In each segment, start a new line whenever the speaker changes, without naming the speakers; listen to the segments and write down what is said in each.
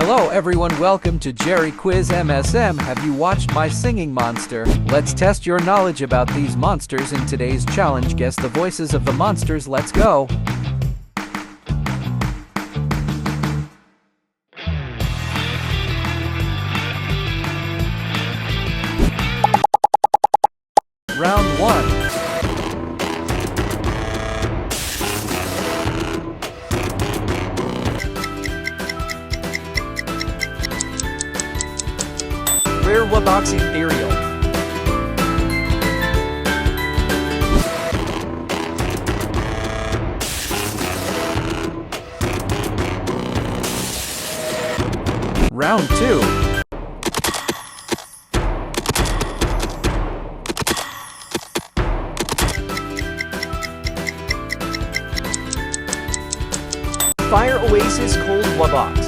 Hello everyone, welcome to Jerry Quiz MSM. Have you watched my singing monster? Let's test your knowledge about these monsters in today's challenge. Guess the voices of the monsters. Let's go. Round 1. Rare Wubbox Ethereal. Round 2. Fire Oasis Cold Wubbox.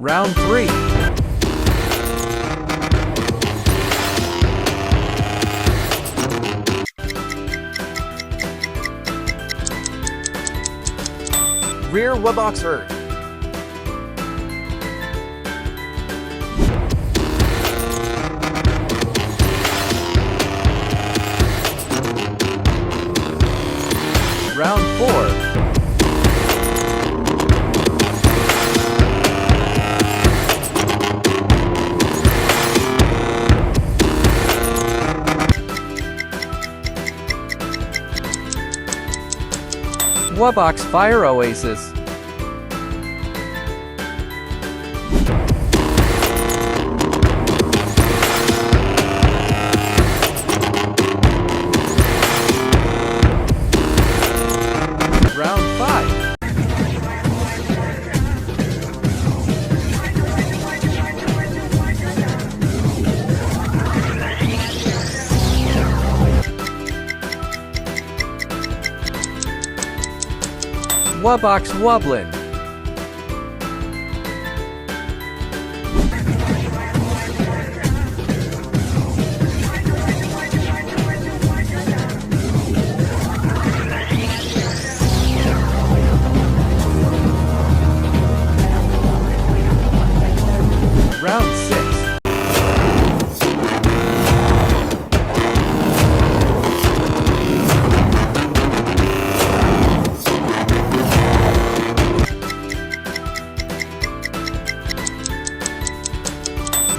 Round 3. Rare Wubbox Earth. Round 4. Wubbox Fire Oasis. Round 5. Wubbox Wublin. Round 6.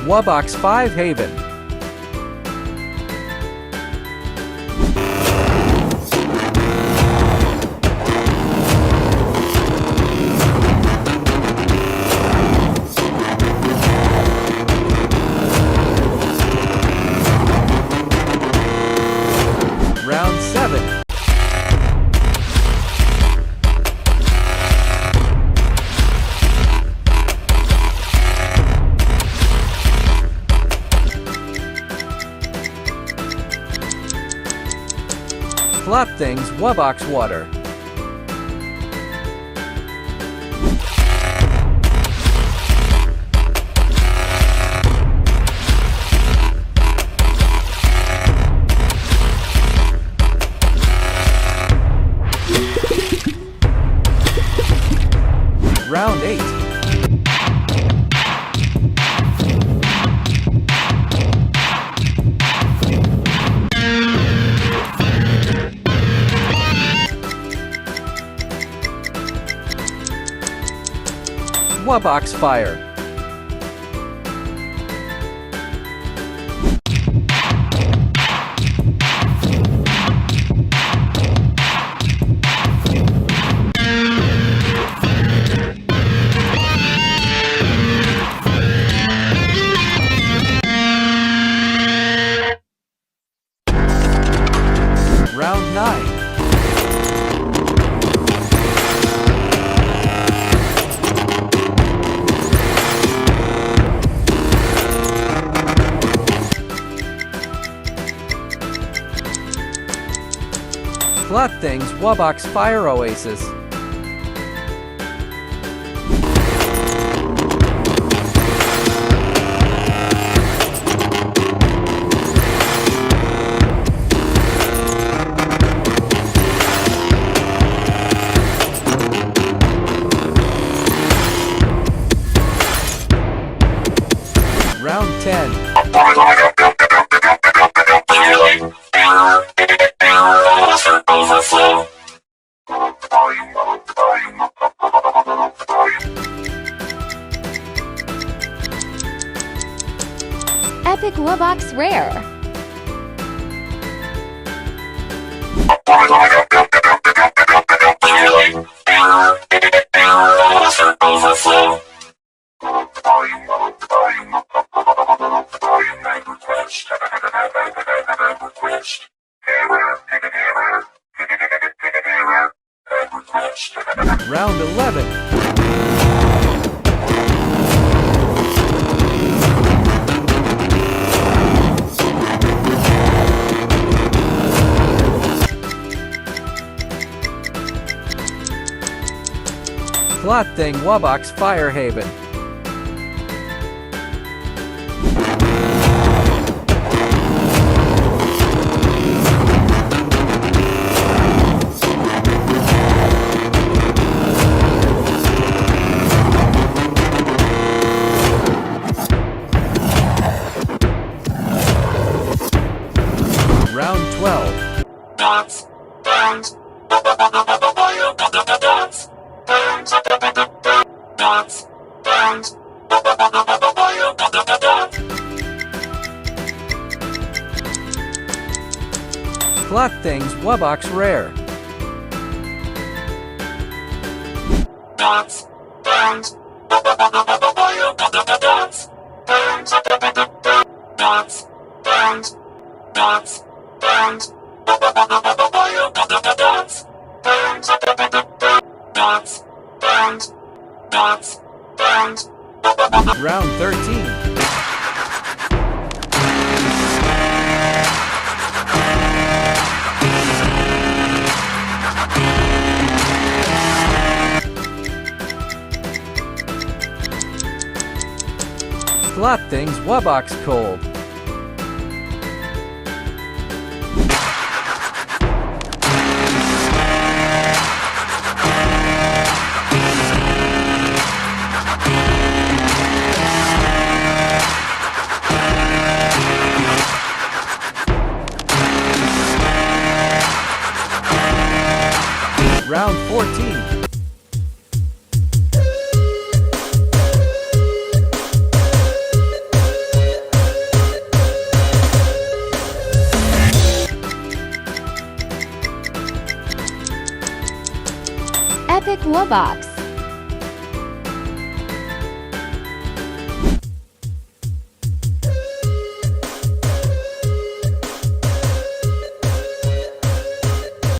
Wubbox 5 Haven. Round 7. Plot Things Wubbox Water. Round 8. Wubbox Fire. Round 9. Plot Things Wubbox Fire Oasis.
Wubbox Rare.
Round 11. Plot Thing Wubbox Firehaven. Round 12.
Dance, dance, dance, dance, dance, dance,
Plot Things Wubbox Rare.
dance, dance, dance, dance, dance, dance, dance, dance, dance, dance, dance, dance.
Round 13. Plot Things Wubbox Cold. Round 14.
Epic Wubbox.